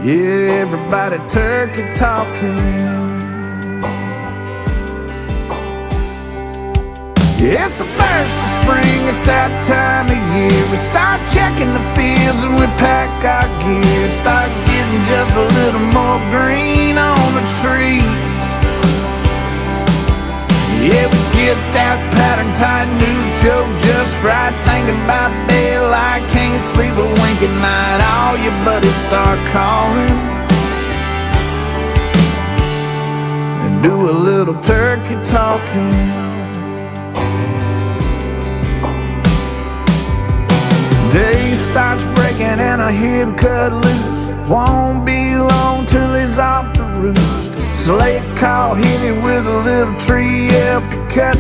Yeah, everybody turkey talking. It's the first of spring, it's that time of year. We start checking the fields and we pack our gear. Start getting just a little more green on the trees. Yeah, we get that pattern tight new choke just right. Thinking about daylight, can't sleep a wink at night. All your buddies start calling and do a little turkey talking. Day starts breaking and I hear him cut loose. Won't be long till he's off the roost. Slate call, hit him with a little tree. Help he cuts